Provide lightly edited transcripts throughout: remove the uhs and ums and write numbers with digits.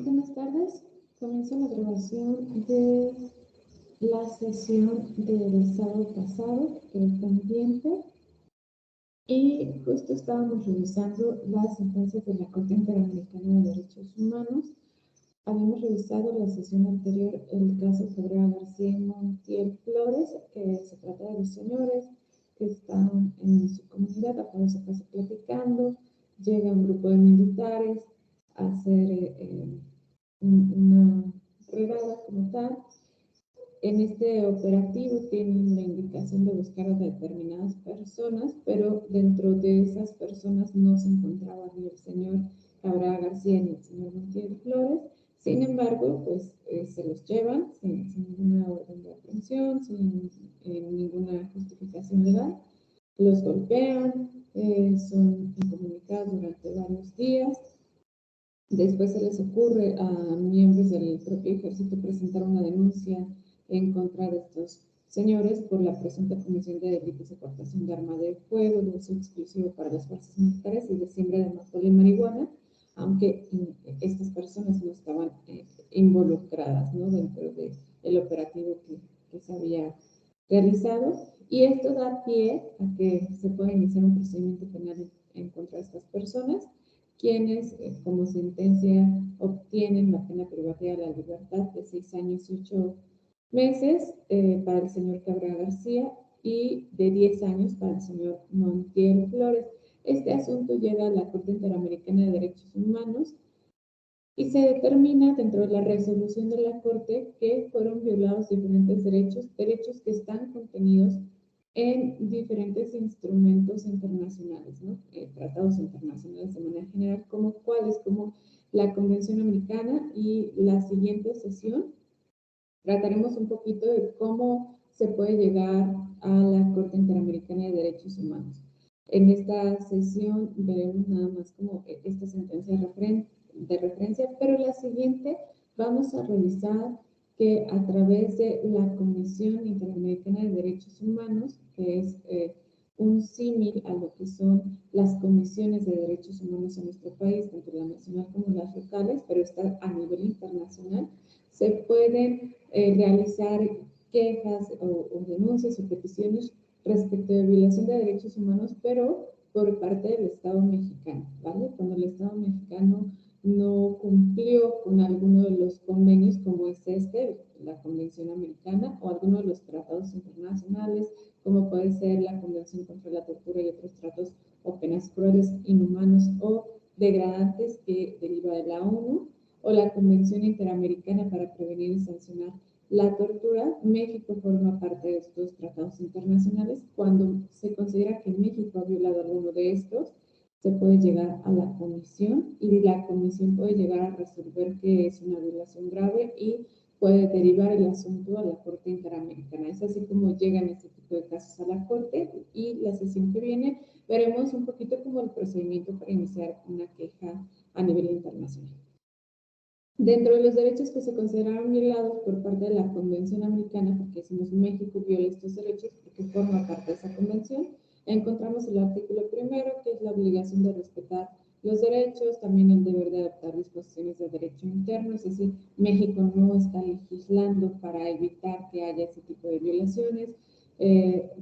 Buenas tardes. Comienza la grabación de la sesión del sábado pasado, pendiente, y justo estábamos revisando las sentencias de la Corte Interamericana de Derechos Humanos. Habíamos revisado la sesión anterior el caso Cabrera García y Montiel Flores, que se trata de los señores que están en su comunidad, afuera de su casa platicando. Llega un grupo de militares a hacer una redada como tal. En este operativo tienen la indicación de buscar a determinadas personas, pero dentro de esas personas no se encontraba ni el señor Cabrera García ni el señor Montiel Flores. Sin embargo, pues se los llevan sin ninguna orden de aprehensión, sin ninguna justificación legal. Los golpean, son incomunicados durante varios días. Después se les ocurre a miembros del propio ejército presentar una denuncia en contra de estos señores por la presunta comisión de delitos de portación de arma de fuego, de uso exclusivo para las fuerzas militares y de siembra de amapola y marihuana, aunque estas personas no estaban involucradas, ¿no?, dentro del operativo que se había realizado. Y esto da pie a que se pueda iniciar un procedimiento penal en contra de estas personas, quienes como sentencia obtienen la pena privativa de la libertad de 6 años y 8 meses para el señor Cabrera García y de 10 años para el señor Montiel Flores. Este asunto llega a la Corte Interamericana de Derechos Humanos y se determina dentro de la resolución de la Corte que fueron violados diferentes derechos que están contenidos en diferentes instrumentos internacionales, ¿no? Tratados internacionales de manera general, como cuáles, como la Convención Americana. Y la siguiente sesión trataremos un poquito de cómo se puede llegar a la Corte Interamericana de Derechos Humanos. En esta sesión veremos nada más como esta sentencia de referencia, pero la siguiente vamos a revisar que a través de la Comisión Interamericana de Derechos Humanos, que es un símil a lo que son las comisiones de derechos humanos en nuestro país, tanto la nacional como las locales, pero está a nivel internacional, se pueden realizar quejas o denuncias o peticiones respecto de violación de derechos humanos, pero por parte del Estado mexicano, ¿vale? Cuando el Estado mexicano no cumplió con alguno de los convenios, como es la Convención Americana, o alguno de los tratados internacionales, como puede ser la Convención contra la Tortura y otros tratos o penas crueles, inhumanos o degradantes que deriva de la ONU, o la Convención Interamericana para Prevenir y Sancionar la Tortura. México forma parte de estos tratados internacionales. Cuando se considera que México ha violado alguno de estos, se puede llegar a la comisión y la comisión puede llegar a resolver que es una violación grave y puede derivar el asunto a la Corte Interamericana. Es así como llegan este tipo de casos a la Corte, y la sesión que viene veremos un poquito como el procedimiento para iniciar una queja a nivel internacional. Dentro de los derechos que se consideraron violados por parte de la Convención Americana, porque decimos México viola estos derechos porque forma parte de esa convención, encontramos el artículo primero, que es la obligación de respetar los derechos, también el deber de adoptar disposiciones de derecho interno, es decir, México no está legislando para evitar que haya ese tipo de violaciones.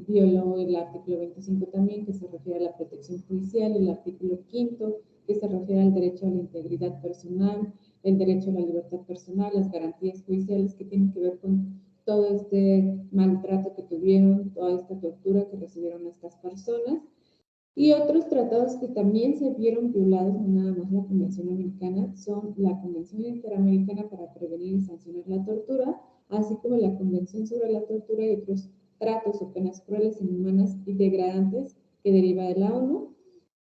Violó el artículo 25 también, que se refiere a la protección judicial, el artículo 5, que se refiere al derecho a la integridad personal, el derecho a la libertad personal, las garantías judiciales que tienen que ver con todo este maltrato que tuvieron, toda esta tortura que recibieron estas personas, y otros tratados que también se vieron violados, no nada más la Convención Americana, son la Convención Interamericana para Prevenir y Sancionar la Tortura, así como la Convención sobre la Tortura y otros tratos o penas crueles, inhumanas y degradantes que deriva de la ONU.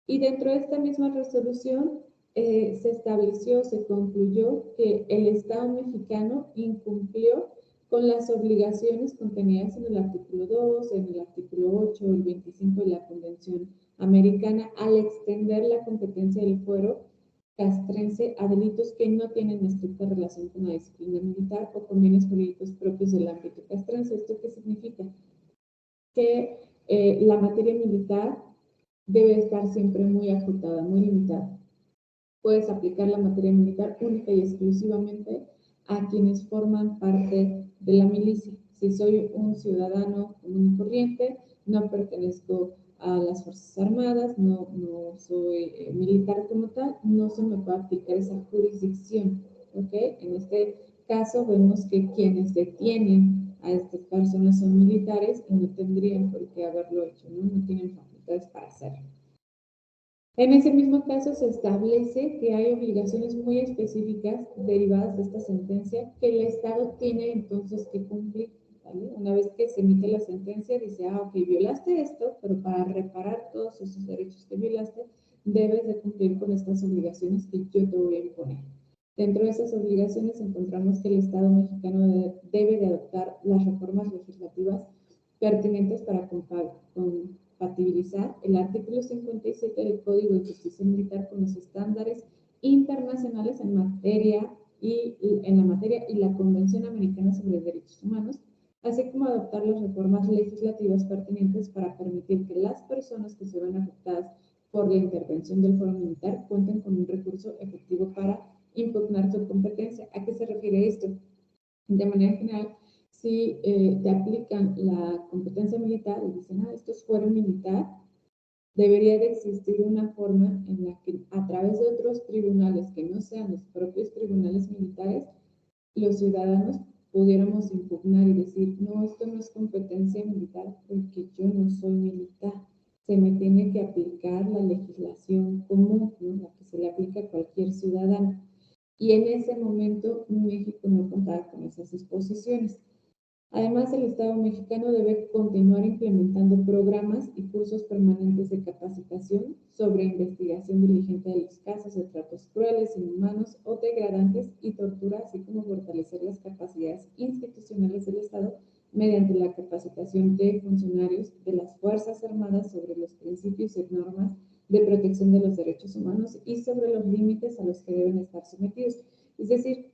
Y dentro de esta misma resolución se estableció, se concluyó que el Estado mexicano incumplió con las obligaciones contenidas en el artículo 2, en el artículo 8, el 25 de la Convención Americana, al extender la competencia del fuero castrense a delitos que no tienen estricta relación con la disciplina militar o con bienes jurídicos propios del ámbito castrense. ¿Esto qué significa? Que la materia militar debe estar siempre muy acotada, muy limitada. puedes aplicar la materia militar única y exclusivamente a quienes forman parte de la milicia. Si soy un ciudadano común y corriente, no pertenezco a las Fuerzas Armadas, no soy militar como tal, no se me puede aplicar esa jurisdicción, ¿ok? En este caso vemos que quienes detienen a estas personas son militares y no tendrían por qué haberlo hecho, ¿no? No tienen facultades para hacerlo. En ese mismo caso se establece que hay obligaciones muy específicas derivadas de esta sentencia que el Estado tiene entonces que cumplir, ¿vale? Una vez que se emite la sentencia, dice, ok, violaste esto, pero para reparar todos esos derechos que violaste, debes de cumplir con estas obligaciones que yo te voy a imponer. Dentro de esas obligaciones encontramos que el Estado mexicano debe de adoptar las reformas legislativas pertinentes para compatibilizar el artículo 57 del Código de Justicia Militar con los estándares internacionales en la materia y la Convención Americana sobre Derechos Humanos, así como adoptar las reformas legislativas pertinentes para permitir que las personas que se ven afectadas por la intervención del foro militar cuenten con un recurso efectivo para impugnar su competencia. ¿A qué se refiere esto? De manera general, si te aplican la competencia militar y dicen, esto es fuero militar, debería de existir una forma en la que a través de otros tribunales que no sean los propios tribunales militares, los ciudadanos pudiéramos impugnar y decir, no, esto no es competencia militar porque yo no soy militar. Se me tiene que aplicar la legislación común, ¿no? La que se le aplica a cualquier ciudadano. Y en ese momento México no contaba con esas disposiciones. Además, el Estado mexicano debe continuar implementando programas y cursos permanentes de capacitación sobre investigación diligente de los casos de tratos crueles, inhumanos o degradantes y tortura, así como fortalecer las capacidades institucionales del Estado mediante la capacitación de funcionarios de las Fuerzas Armadas sobre los principios y normas de protección de los derechos humanos y sobre los límites a los que deben estar sometidos. Es decir,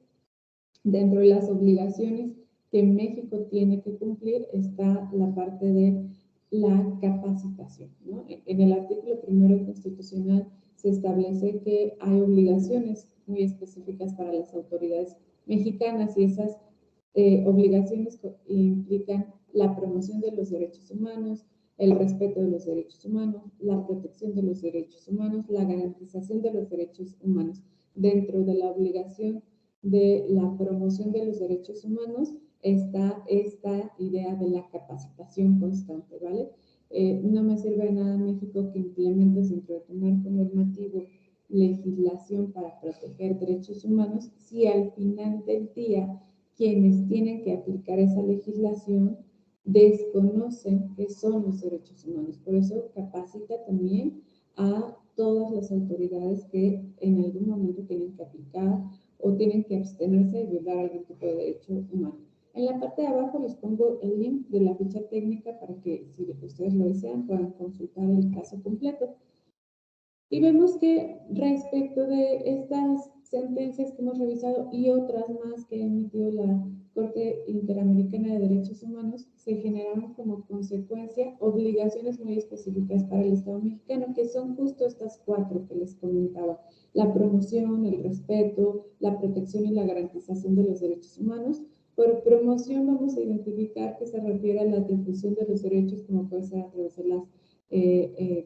dentro de las obligaciones que México tiene que cumplir está la parte de la capacitación, ¿no? En el artículo primero constitucional se establece que hay obligaciones muy específicas para las autoridades mexicanas y esas obligaciones implican la promoción de los derechos humanos, el respeto de los derechos humanos, la protección de los derechos humanos, la garantización de los derechos humanos. Dentro de la obligación de la promoción de los derechos humanos está esta idea de la capacitación constante, ¿vale? No me sirve de nada México que implementes dentro de tu marco normativo legislación para proteger derechos humanos si al final del día quienes tienen que aplicar esa legislación desconocen qué son los derechos humanos. Por eso capacita también a todas las autoridades que en algún momento tienen que aplicar o tienen que abstenerse de violar algún tipo de derecho humano. En la parte de abajo les pongo el link de la ficha técnica para que, si ustedes lo desean, puedan consultar el caso completo. Y vemos que respecto de estas sentencias que hemos revisado y otras más que ha emitido la Corte Interamericana de Derechos Humanos, se generaron como consecuencia obligaciones muy específicas para el Estado mexicano, que son justo estas 4 que les comentaba: la promoción, el respeto, la protección y la garantización de los derechos humanos. Por promoción vamos a identificar que se refiere a la difusión de los derechos, como puede ser a través de las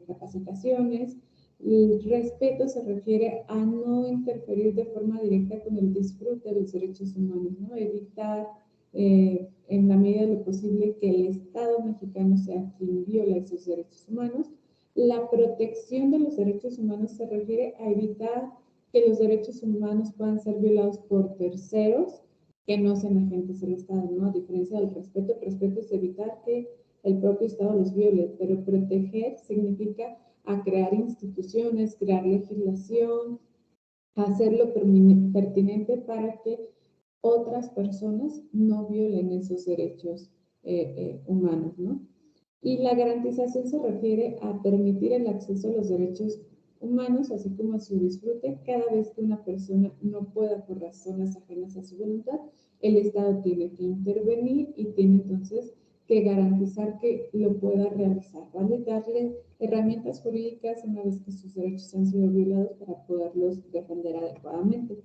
capacitaciones. El respeto se refiere a no interferir de forma directa con el disfrute de los derechos humanos, ¿no? Evitar en la medida de lo posible que el Estado mexicano sea quien viola esos derechos humanos. La protección de los derechos humanos se refiere a evitar que los derechos humanos puedan ser violados por terceros que no sean agentes del Estado, ¿no? A diferencia del respeto, el respeto es evitar que el propio Estado los viole, pero proteger significa a crear instituciones, crear legislación, hacerlo pertinente para que otras personas no violen esos derechos humanos, ¿no? Y la garantización se refiere a permitir el acceso a los derechos humanos, así como a su disfrute, cada vez que una persona no pueda por razones ajenas a su voluntad, el Estado tiene que intervenir y tiene entonces que garantizar que lo pueda realizar, ¿vale? Darle herramientas jurídicas una vez que sus derechos han sido violados para poderlos defender adecuadamente,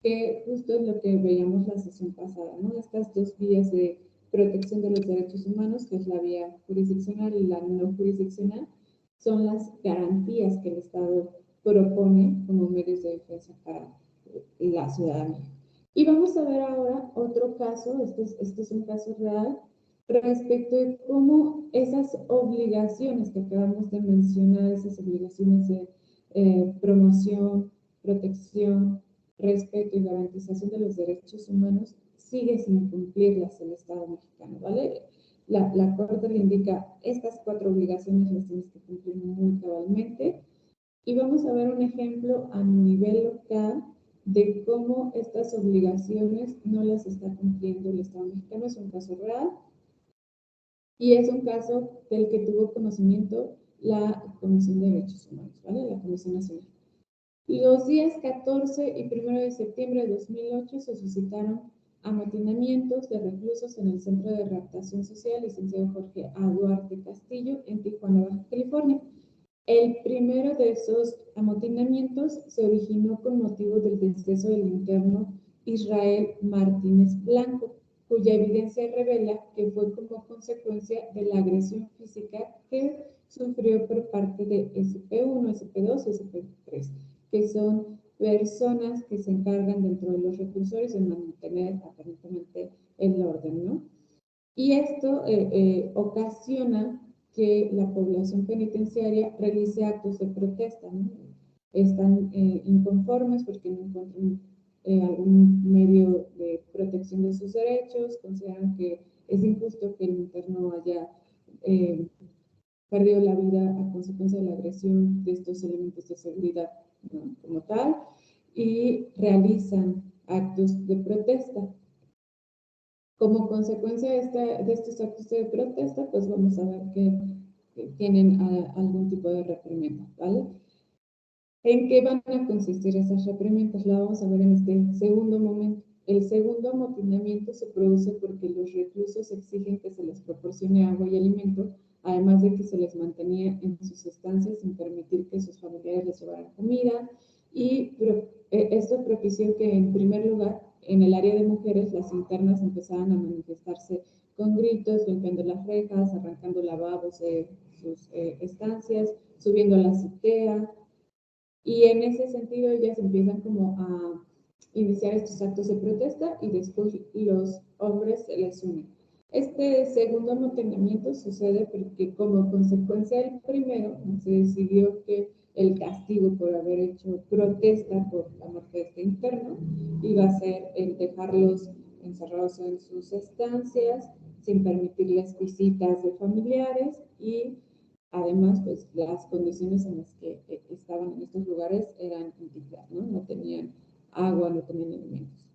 que justo es lo que veíamos la sesión pasada, ¿no? Estas dos vías de protección de los derechos humanos, que es la vía jurisdiccional y la no jurisdiccional, son las garantías que el Estado propone como medios de defensa para la ciudadanía. Y vamos a ver ahora otro caso, este es un caso real, respecto de cómo esas obligaciones que acabamos de mencionar, esas obligaciones de promoción, protección, respeto y garantización de los derechos humanos, sigue sin cumplirlas el Estado mexicano, ¿vale? La Corte le indica, estas 4 obligaciones las tienes que cumplir muy cabalmente. Y vamos a ver un ejemplo a nivel local de cómo estas obligaciones no las está cumpliendo el Estado mexicano. Es un caso real y es un caso del que tuvo conocimiento la Comisión de Derechos Humanos, ¿vale? La Comisión Nacional. Los días 14 y 1 de septiembre de 2008 se suscitaron amotinamientos de reclusos en el Centro de Readaptación Social Licenciado Jorge A. Duarte Castillo en Tijuana, Baja California. El primero de esos amotinamientos se originó con motivo del deceso del interno Israel Martínez Blanco, cuya evidencia revela que fue como consecuencia de la agresión física que sufrió por parte de SP1, SP2 y SP3, que son personas que se encargan dentro de los reclusorios de mantener aparentemente el orden, ¿no? Y esto ocasiona que la población penitenciaria realice actos de protesta, ¿no? Están inconformes porque no encuentran algún medio de protección de sus derechos, consideran que es injusto que el interno haya perdido la vida a consecuencia de la agresión de estos elementos de seguridad, ¿no? Como tal, y realizan actos de protesta. Como consecuencia de estos actos de protesta, pues vamos a ver que tienen algún tipo de reprimenda, ¿vale? ¿En qué van a consistir esas reprimendas? La vamos a ver en este segundo momento. El segundo amotinamiento se produce porque los reclusos exigen que se les proporcione agua y alimento, además de que se les mantenía en sus estancias sin permitir que sus familiares les llevaran comida. Y esto propició que, en primer lugar, en el área de mujeres, las internas empezaban a manifestarse con gritos, golpeando las rejas, arrancando lavabos de sus estancias, subiendo a la azotea. Y en ese sentido ellas empiezan como a iniciar estos actos de protesta y después los hombres se les unen. Este segundo amotinamiento sucede porque, como consecuencia del primero, se decidió que el castigo por haber hecho protesta por la muerte de este interno iba a ser el dejarlos encerrados en sus estancias sin permitirles visitas de familiares y además, pues las condiciones en las que estaban en estos lugares eran indignas, ¿no? No tenían agua, no tenían alimentos.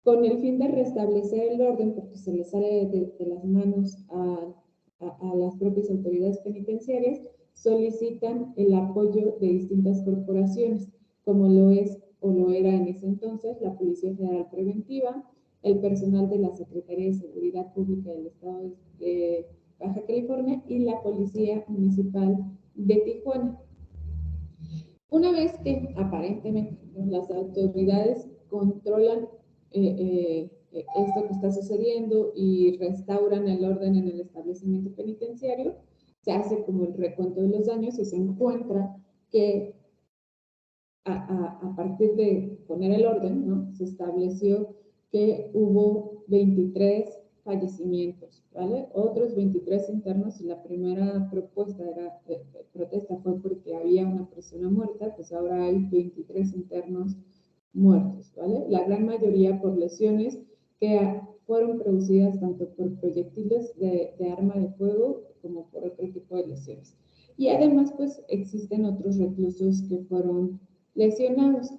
Con el fin de restablecer el orden, porque se les sale de las manos a las propias autoridades penitenciarias, solicitan el apoyo de distintas corporaciones, como lo es o lo era en ese entonces la Policía Federal Preventiva, el personal de la Secretaría de Seguridad Pública del Estado de Baja California y la Policía Municipal de Tijuana. Una vez que aparentemente las autoridades controlan esto que está sucediendo y restauran el orden en el establecimiento penitenciario, se hace como el recuento de los daños y se encuentra que a partir de poner el orden, ¿no? Se estableció que hubo 23 fallecimientos, ¿vale? Otros 23 internos, y la primera protesta fue porque había una persona muerta, pues ahora hay 23 internos muertos, ¿vale? La gran mayoría por lesiones que fueron producidas tanto por proyectiles de arma de fuego como por otro tipo de lesiones. Y además, pues existen otros reclusos que fueron lesionados.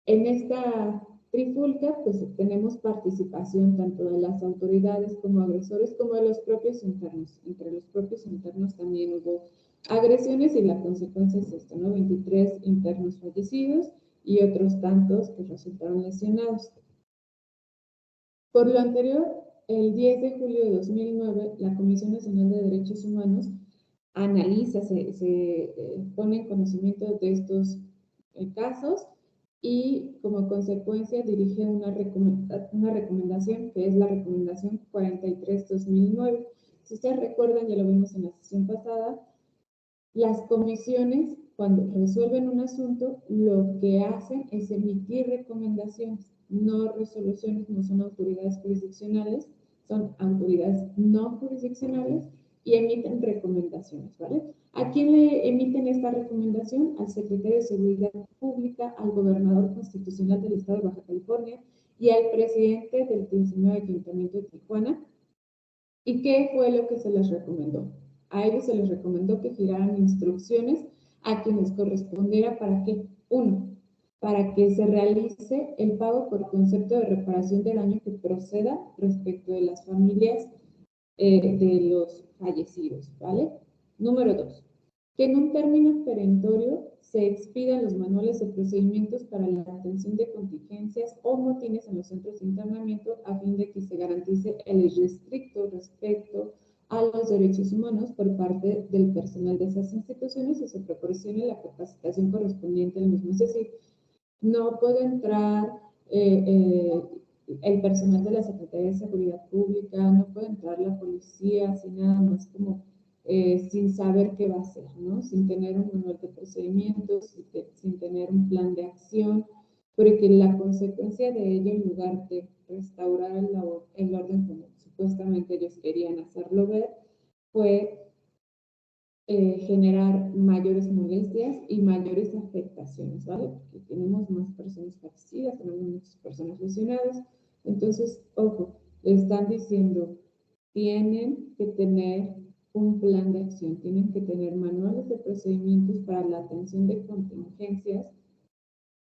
En esta trifulca, pues tenemos participación tanto de las autoridades como agresores, como de los propios internos. Entre los propios internos también hubo agresiones y la consecuencia es esto, ¿no? 23 internos fallecidos y otros tantos que resultaron lesionados. Por lo anterior, el 10 de julio de 2009, la Comisión Nacional de Derechos Humanos analiza, se pone en conocimiento de estos casos y como consecuencia dirige una recomendación que es la recomendación 43-2009. Si ustedes recuerdan, ya lo vimos en la sesión pasada, las comisiones cuando resuelven un asunto lo que hacen es emitir recomendaciones, no resoluciones, no son autoridades jurisdiccionales, son autoridades no jurisdiccionales y emiten recomendaciones, ¿vale? ¿A quién le emiten esta recomendación? Al secretario de Seguridad Pública, al gobernador constitucional del estado de Baja California y al presidente del 19 Ayuntamiento de Tijuana. ¿Y qué fue lo que se les recomendó? A ellos se les recomendó que giraran instrucciones a quienes correspondiera para que, uno, para que se realice el pago por concepto de reparación del daño que proceda respecto de las familias de los fallecidos, ¿vale? Número 2, que en un término perentorio se expidan los manuales de procedimientos para la atención de contingencias o motines en los centros de internamiento a fin de que se garantice el irrestricto respeto a los derechos humanos por parte del personal de esas instituciones y se proporcione la capacitación correspondiente al mismo. Es decir, no puede entrar el personal de la Secretaría de Seguridad Pública, no puede entrar la policía, así nada más como sin saber qué va a hacer, ¿no? Sin tener un manual de procedimientos, sin tener un plan de acción, porque la consecuencia de ello, en lugar de restaurar el orden como supuestamente ellos querían hacerlo ver, fue generar mayores molestias y mayores afectaciones, ¿vale? Porque tenemos más personas fallecidas, tenemos muchas personas lesionadas. Entonces, ojo, le están diciendo, tienen que tener un plan de acción, tienen que tener manuales de procedimientos para la atención de contingencias.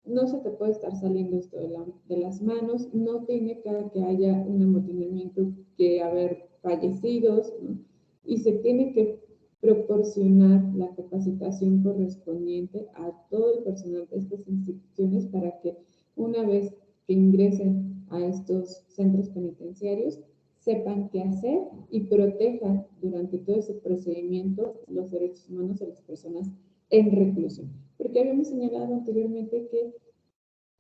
No se te puede estar saliendo esto de las manos, no tiene que haya un amotinamiento, que haber fallecidos, ¿no? Y se tiene que proporcionar la capacitación correspondiente a todo el personal de estas instituciones para que una vez que ingresen a estos centros penitenciarios sepan qué hacer y protejan durante todo ese procedimiento los derechos humanos de las personas en reclusión. Porque habíamos señalado anteriormente que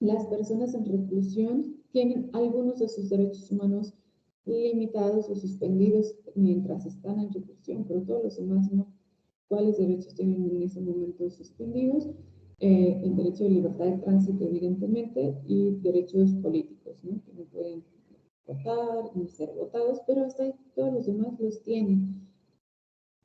las personas en reclusión tienen algunos de sus derechos humanos limitados o suspendidos mientras están en reclusión, pero todos los demás no. ¿Cuáles derechos tienen en ese momento suspendidos? El derecho de libertad de tránsito, evidentemente, y derechos políticos, ¿no? Que no pueden votar ni ser votados, pero hasta ahí todos los demás los tienen.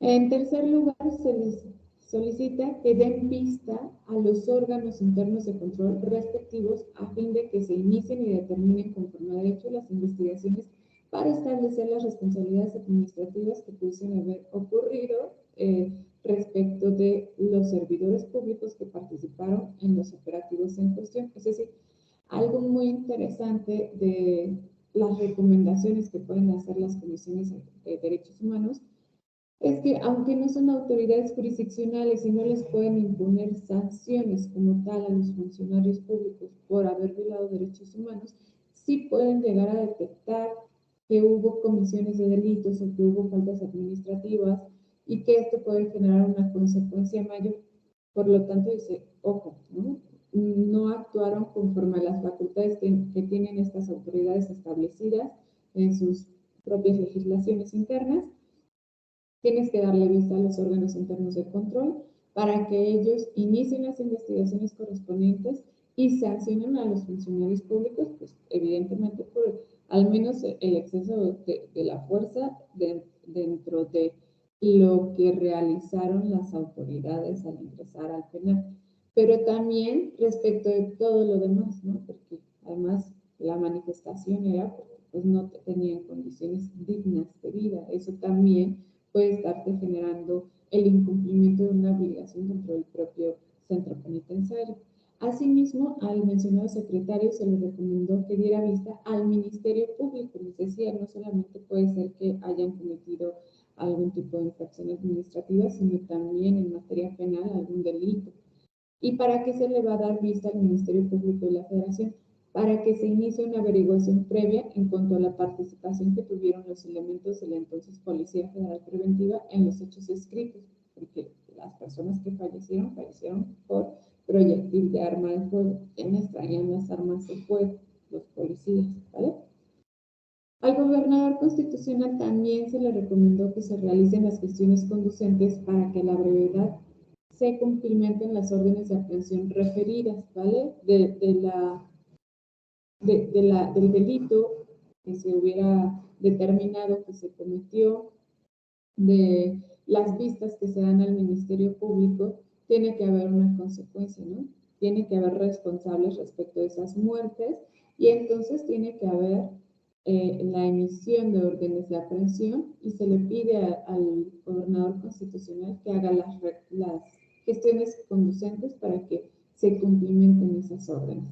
En tercer lugar, se les solicita que den vista a los órganos internos de control respectivos a fin de que se inicien y determinen conforme a derecho las investigaciones para establecer las responsabilidades administrativas que pudiesen haber ocurrido respecto de los servidores públicos que participaron en los operativos en cuestión. Es decir, algo muy interesante de las recomendaciones que pueden hacer las comisiones de derechos humanos es que aunque no son autoridades jurisdiccionales y no les pueden imponer sanciones como tal a los funcionarios públicos por haber violado derechos humanos, sí pueden llegar a detectar que hubo comisiones de delitos o que hubo faltas administrativas y que esto puede generar una consecuencia mayor. Por lo tanto, dice, ojo, no actuaron conforme a las facultades que tienen estas autoridades establecidas en sus propias legislaciones internas. Tienes que darle vista a los órganos internos de control para que ellos inicien las investigaciones correspondientes y sancionen a los funcionarios públicos, pues evidentemente por al menos el exceso de la fuerza dentro de lo que realizaron las autoridades al ingresar al penal. Pero también respecto de todo lo demás, ¿no? Porque además la manifestación era porque pues, no tenían condiciones dignas de vida. Eso también puede estarte generando el incumplimiento de una obligación dentro del propio centro penitenciario. Asimismo, al mencionado secretario se le recomendó que diera vista al Ministerio Público. Les decía, no solamente puede ser que hayan cometido algún tipo de infracción administrativa, sino también en materia penal algún delito. ¿Y para qué se le va a dar vista al Ministerio Público de la Federación? para que se inicie una averiguación previa en cuanto a la participación que tuvieron los elementos de la entonces Policía Federal Preventiva en los hechos escritos, porque las personas que fallecieron por proyectil de arma de fuego. ¿Quiénes traían las armas de fuego? Los policías, ¿vale? Al gobernador constitucional también se le recomendó que se realicen las gestiones conducentes para que a la brevedad se cumplimenten las órdenes de aprehensión referidas, ¿vale? Del delito que se hubiera determinado que se cometió, de las vistas que se dan al Ministerio Público, tiene que haber una consecuencia, ¿no? Tiene que haber responsables respecto de esas muertes y entonces tiene que haber la emisión de órdenes de aprehensión y se le pide al gobernador constitucional que haga las gestiones conducentes para que se cumplimenten esas órdenes.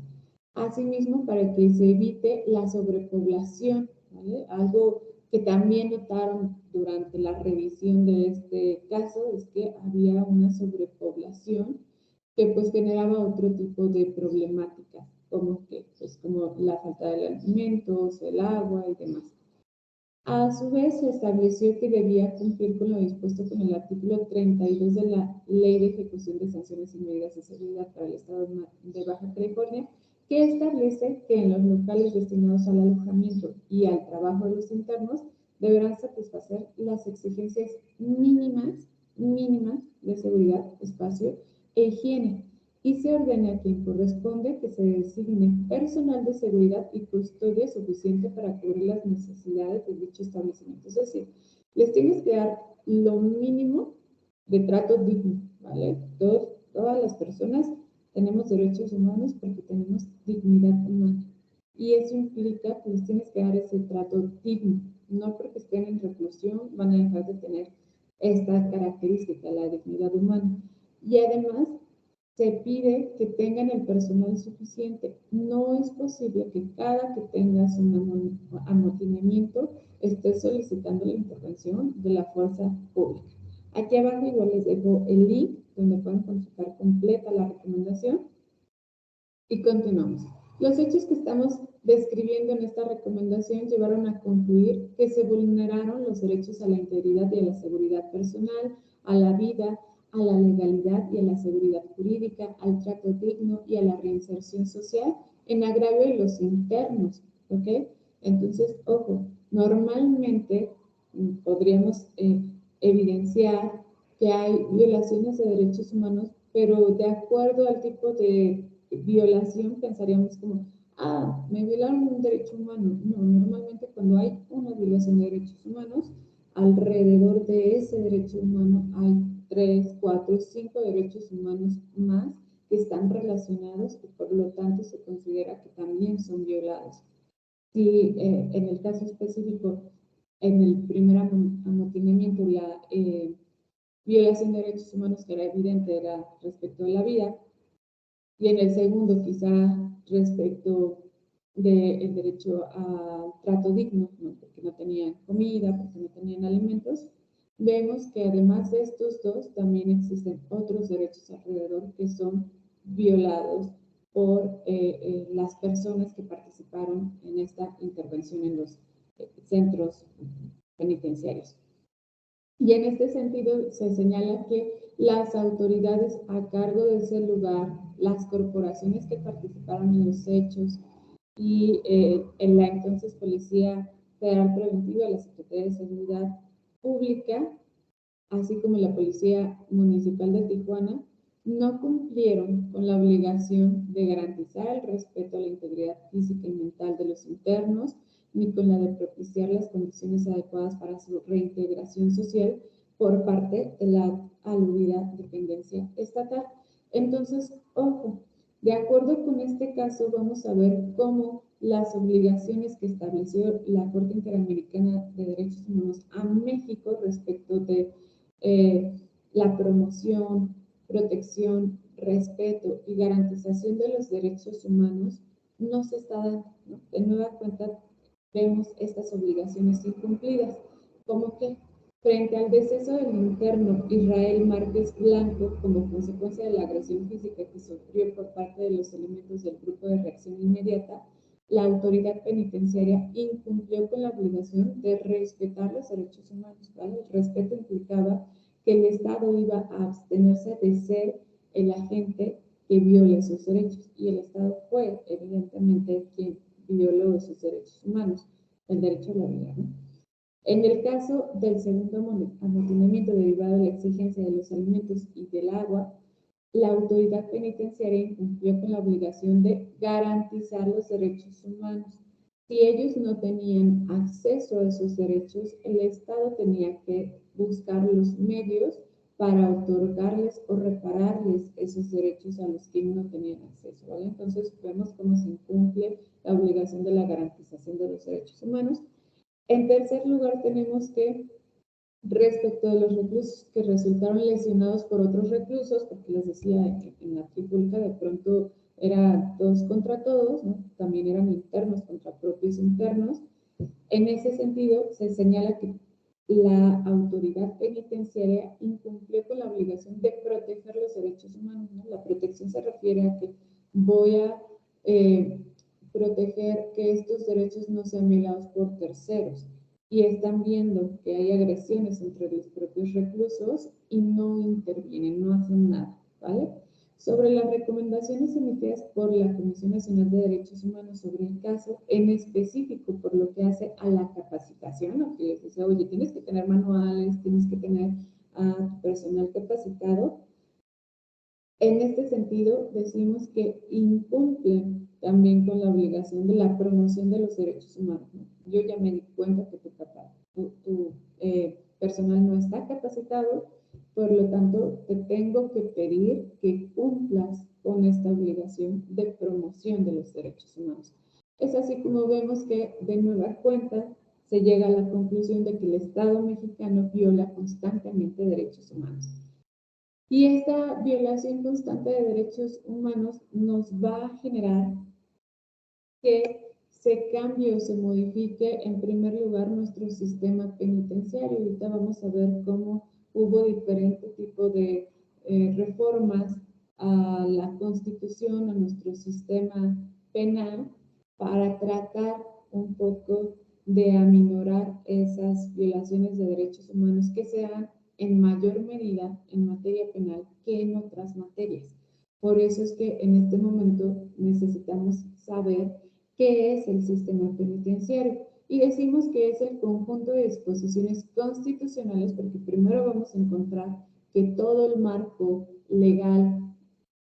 Asimismo, para que se evite la sobrepoblación, ¿vale? Algo que también notaron durante la revisión de este caso es que había una sobrepoblación que pues generaba otro tipo de problemáticas, como la falta de alimentos, el agua y demás. A su vez, se estableció que debía cumplir con lo dispuesto con el artículo 32 de la Ley de Ejecución de Sanciones y Medidas de Seguridad para el Estado de Baja California, que establece que en los locales destinados al alojamiento y al trabajo de los internos deberán satisfacer las exigencias mínimas de seguridad, espacio e higiene, y se ordena a quien corresponde que se designe personal de seguridad y custodia suficiente para cubrir las necesidades de dicho establecimiento. Es decir, les tienes que dar lo mínimo de trato digno, ¿vale? Todas las personas tenemos derechos humanos porque tenemos dignidad humana. Y eso implica que les tienes que dar ese trato digno. No porque estén en reclusión van a dejar de tener esta característica, la dignidad humana. Y además, se pide que tengan el personal suficiente. No es posible que cada que tengas un amotinamiento estés solicitando la intervención de la fuerza pública. Aquí abajo igual les dejo el link donde pueden consultar completa la recomendación y continuamos. Los hechos que estamos describiendo en esta recomendación llevaron a concluir que se vulneraron los derechos a la integridad y a la seguridad personal, a la vida, a la legalidad y a la seguridad jurídica, al trato digno y a la reinserción social en agravio de los internos, ¿ok? Entonces, ojo, normalmente podríamos evidenciar que hay violaciones de derechos humanos, pero de acuerdo al tipo de violación pensaríamos como, me violaron un derecho humano. No, normalmente cuando hay una violación de derechos humanos, alrededor de ese derecho humano hay 3, 4, 5 derechos humanos más que están relacionados y por lo tanto se considera que también son violados. Si en el caso específico, en el primer amotinamiento, la violación de derechos humanos que era evidente era respecto a la vida, y en el segundo quizá respecto del derecho a trato digno, ¿no? Porque no tenían comida, porque no tenían alimentos, vemos que además de estos dos también existen otros derechos alrededor que son violados por las personas que participaron en esta intervención en los centros penitenciarios. Y en este sentido se señala que las autoridades a cargo de ese lugar, las corporaciones que participaron en los hechos y en la entonces Policía Federal Preventiva, la Secretaría de Seguridad Pública, así como la Policía Municipal de Tijuana, no cumplieron con la obligación de garantizar el respeto a la integridad física y mental de los internos, ni con la de propiciar las condiciones adecuadas para su reintegración social por parte de la aludida dependencia estatal. Entonces, ojo, de acuerdo con este caso, vamos a ver cómo las obligaciones que estableció la Corte Interamericana de Derechos Humanos a México respecto de la promoción, protección, respeto y garantización de los derechos humanos no se está dando, ¿no? De nueva cuenta vemos estas obligaciones incumplidas, como que Frente al deceso del interno Israel Márquez Blanco como consecuencia de la agresión física que sufrió por parte de los elementos del Grupo de Reacción Inmediata, la autoridad penitenciaria incumplió con la obligación de respetar los derechos humanos, ¿vale? El respeto implicaba que el Estado iba a abstenerse de ser el agente que viole sus derechos, y el Estado fue, evidentemente, quien violó esos derechos humanos, el derecho a la vida, ¿no? En el caso del segundo amotinamiento derivado de la exigencia de los alimentos y del agua, la autoridad penitenciaria incumplió con la obligación de garantizar los derechos humanos. Si ellos no tenían acceso a esos derechos, el Estado tenía que buscar los medios para otorgarles o repararles esos derechos a los que no tenían acceso, ¿vale? Entonces vemos cómo se incumple la obligación de la garantización de los derechos humanos. En tercer lugar, tenemos que, respecto de los reclusos que resultaron lesionados por otros reclusos, porque les decía en la tripulca de pronto era todos contra todos, ¿no? También eran internos contra propios internos. En ese sentido, se señala que la autoridad penitenciaria incumplió con la obligación de proteger los derechos humanos, ¿no? La protección se refiere a que voy a proteger que estos derechos no sean violados por terceros, y están viendo que hay agresiones entre los propios reclusos y no intervienen, no hacen nada, ¿vale? Sobre las recomendaciones emitidas por la Comisión Nacional de Derechos Humanos sobre el caso, en específico por lo que hace a la capacitación, ¿no? Que les dice, oye, tienes que tener manuales, tienes que tener a tu personal capacitado. En este sentido, decimos que incumplen también con la obligación de la promoción de los derechos humanos, ¿no? Yo ya me di cuenta que tu personal no está capacitado, por lo tanto, te tengo que pedir que cumplas con esta obligación de promoción de los derechos humanos. Es así como vemos que, de nueva cuenta, se llega a la conclusión de que el Estado mexicano viola constantemente derechos humanos. Y esta violación constante de derechos humanos nos va a generar que se cambie o se modifique, en primer lugar, nuestro sistema penitenciario. Ahorita vamos a ver cómo hubo diferentes tipos de reformas a la Constitución, a nuestro sistema penal, para tratar un poco de aminorar esas violaciones de derechos humanos que se dan en mayor medida en materia penal que en otras materias. Por eso es que en este momento necesitamos saber qué es el sistema penitenciario. Y decimos que es el conjunto de disposiciones constitucionales, porque primero vamos a encontrar que todo el marco legal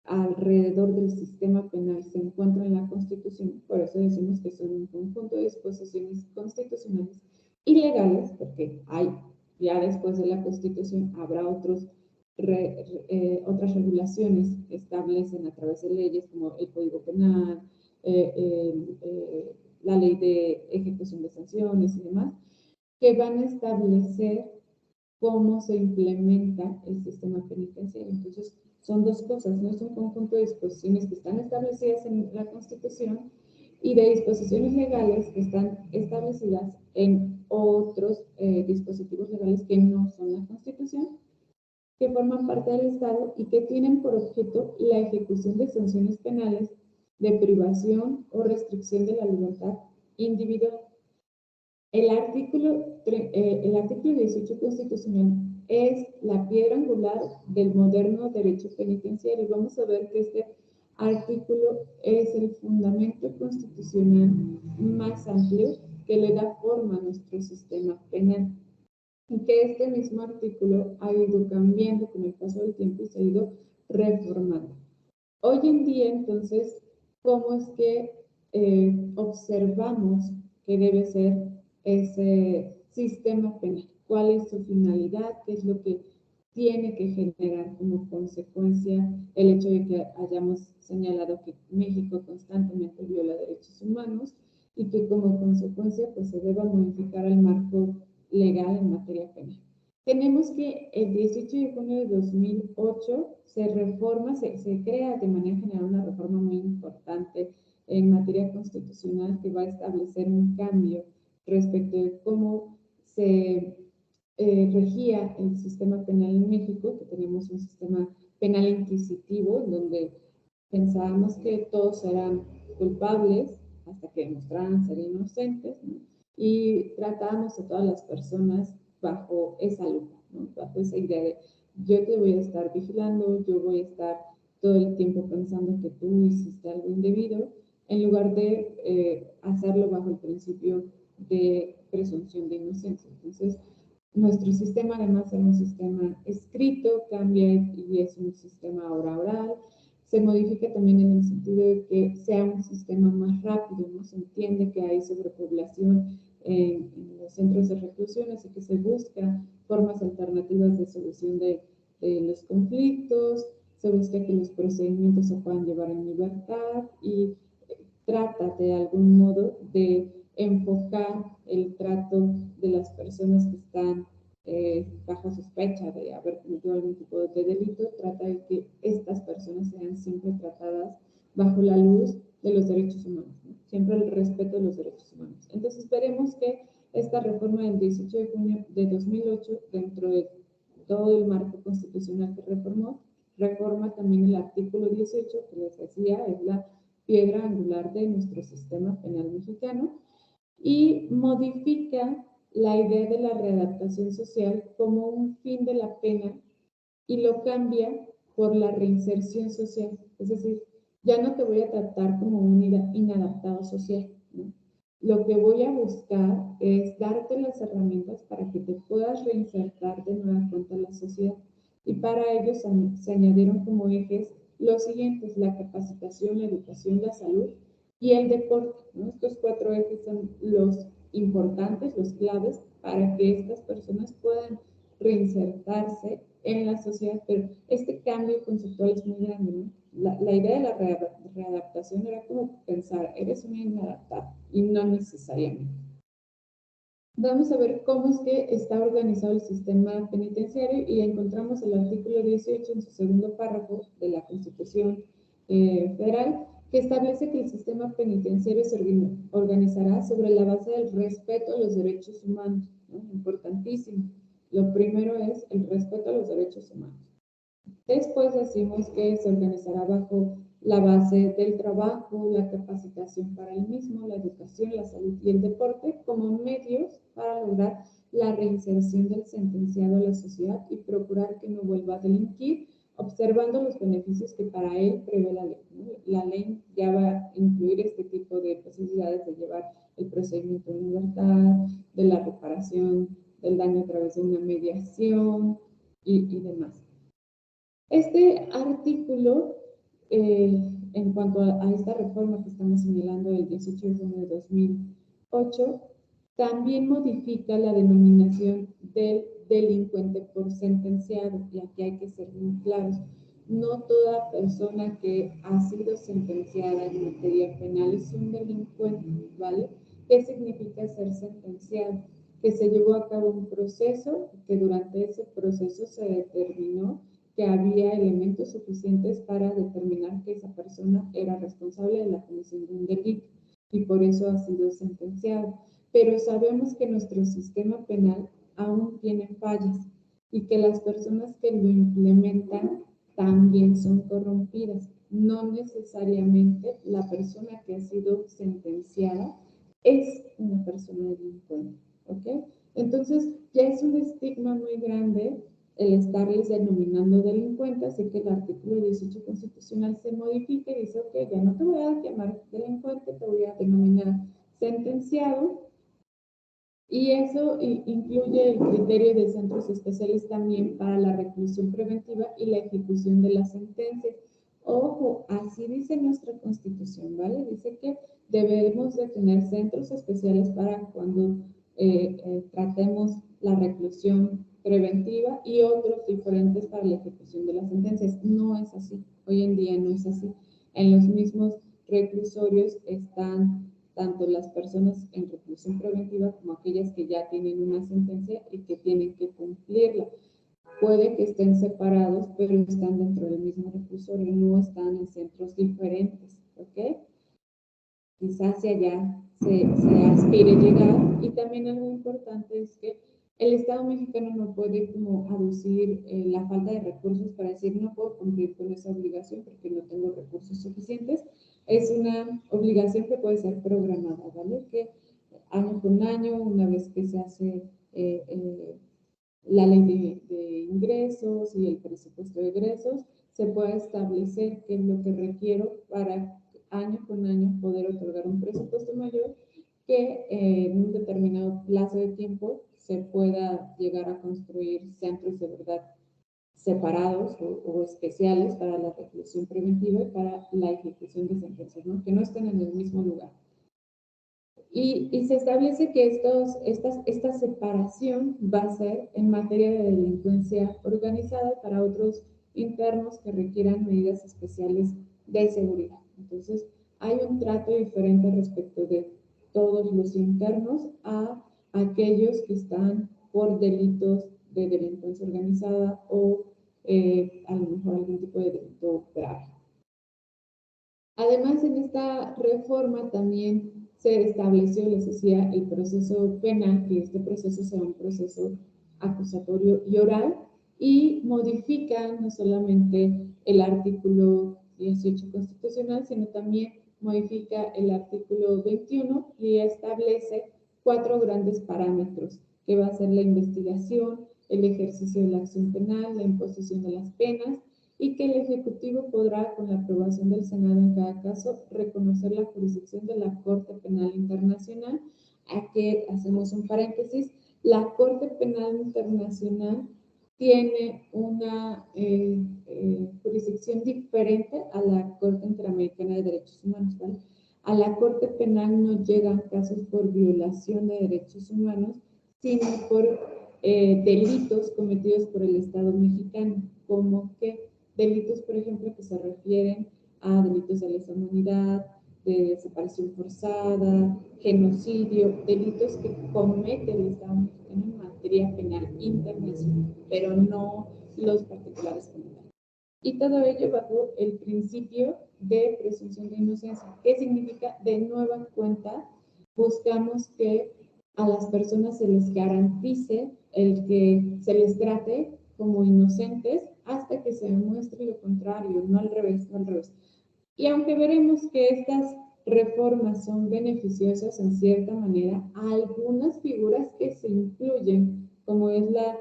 alrededor del sistema penal se encuentra en la Constitución. Por eso decimos que son un conjunto de disposiciones constitucionales y legales, porque hay, ya después de la Constitución habrá otras regulaciones que establecen a través de leyes como el Código Penal, la ley de ejecución de sanciones y demás, que van a establecer cómo se implementa el sistema penitenciario. Entonces, son dos cosas, ¿no? Es un conjunto de disposiciones que están establecidas en la Constitución y de disposiciones legales que están establecidas en otros dispositivos legales que no son la Constitución, que forman parte del Estado y que tienen por objeto la ejecución de sanciones penales de privación o restricción de la libertad individual. El artículo 18 constitucional es la piedra angular del moderno derecho penitenciario. Vamos a ver que este artículo es el fundamento constitucional más amplio que le da forma a nuestro sistema penal, y que este mismo artículo ha ido cambiando con el paso del tiempo y se ha ido reformando. Hoy en día, entonces, ¿cómo es que observamos que debe ser ese sistema penal? ¿Cuál es su finalidad? ¿Qué es lo que tiene que generar como consecuencia el hecho de que hayamos señalado que México constantemente viola derechos humanos y que como consecuencia pues se deba modificar el marco legal en materia penal? Tenemos que el 18 de junio de 2008 se reforma, se crea de manera general una reforma muy importante en materia constitucional que va a establecer un cambio respecto de cómo se regía el sistema penal en México, que tenemos un sistema penal inquisitivo, donde pensábamos que todos eran culpables hasta que demostraran ser inocentes, ¿no? Y tratábamos a todas las personas bajo esa lupa, ¿no? Bajo esa idea de yo te voy a estar vigilando, yo voy a estar todo el tiempo pensando que tú hiciste algo indebido, en lugar de hacerlo bajo el principio de presunción de inocencia. Entonces, nuestro sistema además era un sistema escrito, cambia y es un sistema ahora oral. Se modifica también en el sentido de que sea un sistema más rápido, ¿no? Se entiende que hay sobrepoblación en los centros de reclusión, así que se busca formas alternativas de solución de los conflictos, se busca que los procedimientos se puedan llevar en libertad y trata de algún modo de enfocar el trato de las personas que están bajo sospecha de haber cometido algún tipo de delito, trata de que estas personas sean siempre tratadas bajo la luz de los derechos humanos, ¿no? Siempre el respeto de los derechos humanos. Entonces veremos que esta reforma del 18 de junio de 2008, dentro de todo el marco constitucional que reforma también el artículo 18, que les decía, es la piedra angular de nuestro sistema penal mexicano, y modifica la idea de la readaptación social como un fin de la pena y lo cambia por la reinserción social. Es decir, ya no te voy a tratar como un inadaptado social, ¿no? Lo que voy a buscar es darte las herramientas para que te puedas reinsertar de nueva cuenta en la sociedad. Y para ello se añadieron como ejes los siguientes: la capacitación, la educación, la salud y el deporte, ¿no? Estos 4 ejes son los importantes, los claves para que estas personas puedan reinsertarse en la sociedad, pero este cambio conceptual es muy grande, ¿no? La idea de la readaptación era como pensar, eres un inadaptado, y no necesariamente. Vamos a ver cómo es que está organizado el sistema penitenciario y encontramos el artículo 18 en su segundo párrafo de la Constitución Federal, que establece que el sistema penitenciario se organizará sobre la base del respeto a los derechos humanos, ¿no? Importantísimo. Lo primero es el respeto a los derechos humanos. Después decimos que se organizará bajo la base del trabajo, la capacitación para el mismo, la educación, la salud y el deporte como medios para lograr la reinserción del sentenciado a la sociedad y procurar que no vuelva a delinquir, observando los beneficios que para él prevé la ley, ¿no? La ley ya va a incluir este tipo de posibilidades de llevar el procedimiento en libertad, de la reparación del daño a través de una mediación y demás. Este artículo, en cuanto a esta reforma que estamos señalando del 18 de junio de 2008, también modifica la denominación del delincuente por sentenciado, y aquí hay que ser muy claros. No toda persona que ha sido sentenciada en materia penal es un delincuente, ¿vale? ¿Qué significa ser sentenciado? Que se llevó a cabo un proceso, que durante ese proceso se determinó que había elementos suficientes para determinar que esa persona era responsable de la comisión de un delito y por eso ha sido sentenciado. Pero sabemos que nuestro sistema penal aún tiene fallas y que las personas que lo implementan también son corrompidas. No necesariamente la persona que ha sido sentenciada es una persona delincuente, ¿ok? Entonces ya es un estigma muy grande el estarles denominando delincuentes, así que el artículo 18 constitucional se modifica y dice, ok, ya no te voy a llamar delincuente, te voy a denominar sentenciado, y eso incluye el criterio de centros especiales también para la reclusión preventiva y la ejecución de la sentencia. Ojo, así dice nuestra Constitución, ¿vale? Dice que debemos de tener centros especiales para cuando tratemos la reclusión preventiva y otros diferentes para la ejecución de las sentencias. No es así, hoy en día no es así. En los mismos reclusorios están tanto las personas en reclusión preventiva como aquellas que ya tienen una sentencia y que tienen que cumplirla. Puede que estén separados, pero están dentro del mismo reclusorio, no están en centros diferentes, ¿ok? Quizás hacia allá se aspire llegar. Y también algo importante es que el Estado mexicano no puede como aducir la falta de recursos para decir no puedo cumplir con esa obligación porque no tengo recursos suficientes. Es una obligación que puede ser programada, ¿vale? Que año con año, una vez que se hace la ley de ingresos y el presupuesto de egresos, se puede establecer qué es lo que requiero para año con año poder otorgar un presupuesto mayor que en un determinado plazo de tiempo se pueda llegar a construir centros de verdad separados o especiales para la reclusión preventiva y para la ejecución de sentencias, ¿no? Que no estén en el mismo lugar. Y se establece que esta separación va a ser en materia de delincuencia organizada para otros internos que requieran medidas especiales de seguridad. Entonces, hay un trato diferente respecto de todos los internos a aquellos que están por delitos de delincuencia organizada o a lo mejor algún tipo de delito grave. Además, en esta reforma también se estableció, les decía, el proceso penal, que este proceso sea un proceso acusatorio y oral, y modifica no solamente el artículo 18 constitucional, sino también modifica el artículo 21 y establece 4 grandes parámetros, que va a ser la investigación, el ejercicio de la acción penal, la imposición de las penas, y que el Ejecutivo podrá, con la aprobación del Senado en cada caso, reconocer la jurisdicción de la Corte Penal Internacional. Aquí hacemos un paréntesis. La Corte Penal Internacional tiene una jurisdicción diferente a la Corte Interamericana de Derechos Humanos, ¿vale? A la Corte Penal no llegan casos por violación de derechos humanos, sino por delitos cometidos por el Estado mexicano, como que delitos, por ejemplo, que se refieren a delitos de lesa humanidad, de desaparición forzada, genocidio, delitos que comete el Estado mexicano en materia penal internacional, pero no los particulares penales. Y todo ello bajo el principio de presunción de inocencia. ¿Qué significa? De nueva cuenta, buscamos que a las personas se les garantice el que se les trate como inocentes hasta que se demuestre lo contrario, no al revés, no al revés. Y aunque veremos que estas reformas son beneficiosas en cierta manera, algunas figuras que se incluyen, como es la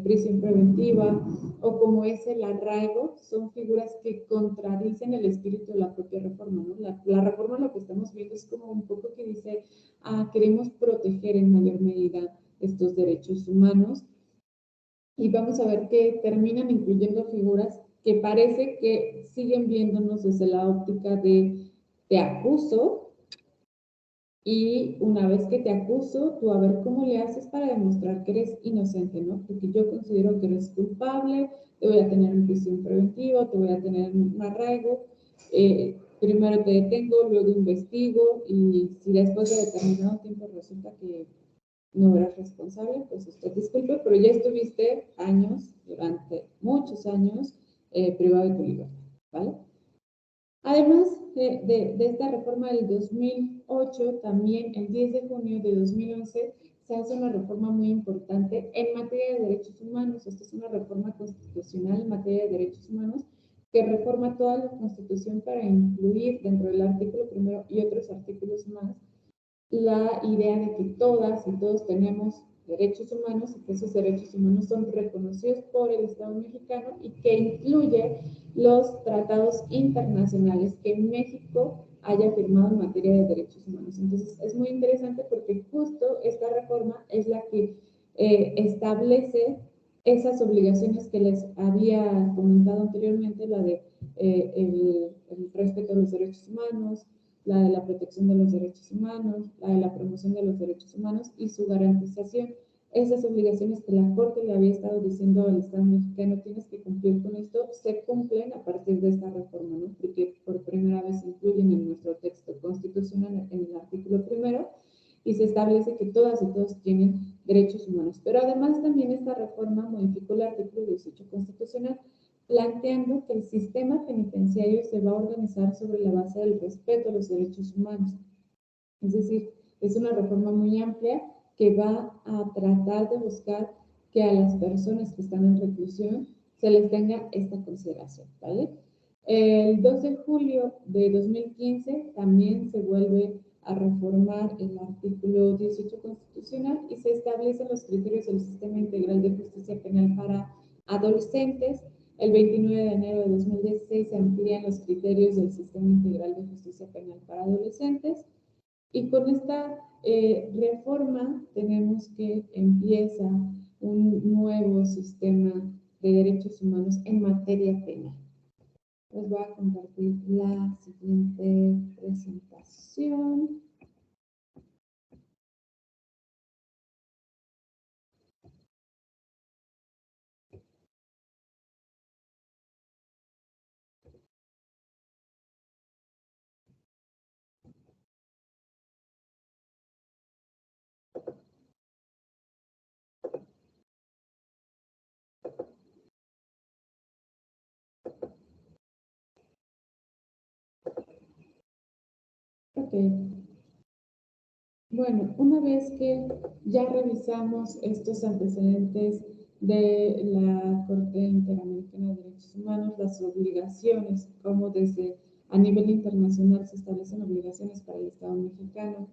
prisión preventiva o como es el arraigo, son figuras que contradicen el espíritu de la propia reforma, ¿no? La reforma lo que estamos viendo es como un poco que dice, queremos proteger en mayor medida estos derechos humanos, y vamos a ver que terminan incluyendo figuras que parece que siguen viéndonos desde la óptica de te acuso, y una vez que te acuso, tú a ver cómo le haces para demostrar que eres inocente, ¿no? Porque yo considero que eres culpable, te voy a tener en prisión preventiva, te voy a tener en un arraigo, primero te detengo, luego investigo, y si después de determinado tiempo resulta que no eras responsable, pues usted disculpe, pero ya estuviste años, durante muchos años, privado de tu libertad, ¿vale? Además de esta reforma del 2008, también el 10 de junio de 2011 se hace una reforma muy importante en materia de derechos humanos. Esta es una reforma constitucional en materia de derechos humanos que reforma toda la Constitución para incluir dentro del artículo primero y otros artículos más la idea de que todas y todos tenemos derechos humanos y que esos derechos humanos son reconocidos por el Estado mexicano y que incluye los tratados internacionales que México haya firmado en materia de derechos humanos. Entonces, es muy interesante porque justo esta reforma es la que establece esas obligaciones que les había comentado anteriormente, la de el respeto a los derechos humanos, la de la protección de los derechos humanos, la de la promoción de los derechos humanos y su garantización. Esas obligaciones que la Corte le había estado diciendo al Estado mexicano, tienes que cumplir con esto, se cumplen a partir de esta reforma, ¿no? Porque por primera vez se incluyen en nuestro texto constitucional en el artículo primero y se establece que todas y todos tienen derechos humanos. Pero además también esta reforma modificó el artículo 18 constitucional, planteando que el sistema penitenciario se va a organizar sobre la base del respeto a los derechos humanos. Es decir, es una reforma muy amplia que va a tratar de buscar que a las personas que están en reclusión se les tenga esta consideración, ¿vale? El 2 de julio de 2015 también se vuelve a reformar el artículo 18 constitucional y se establecen los criterios del sistema integral de justicia penal para adolescentes. El 29 de enero de 2016 se amplían los criterios del sistema integral de justicia penal para adolescentes. Y con esta reforma tenemos que empieza un nuevo sistema de derechos humanos en materia penal. Les voy a compartir la siguiente presentación. Ok. Bueno, una vez que ya revisamos estos antecedentes de la Corte Interamericana de Derechos Humanos, las obligaciones, como desde a nivel internacional se establecen obligaciones para el Estado mexicano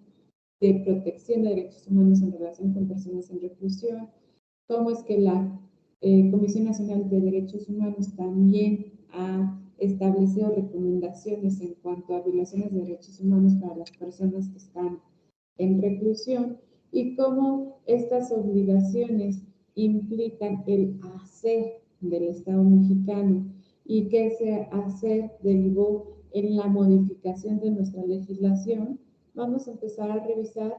de protección de derechos humanos en relación con personas en reclusión, cómo es que la Comisión Nacional de Derechos Humanos también ha establecido recomendaciones en cuanto a violaciones de derechos humanos para las personas que están en reclusión y cómo estas obligaciones implican el hacer del Estado mexicano y que ese hacer derivó en la modificación de nuestra legislación. Vamos a empezar a revisar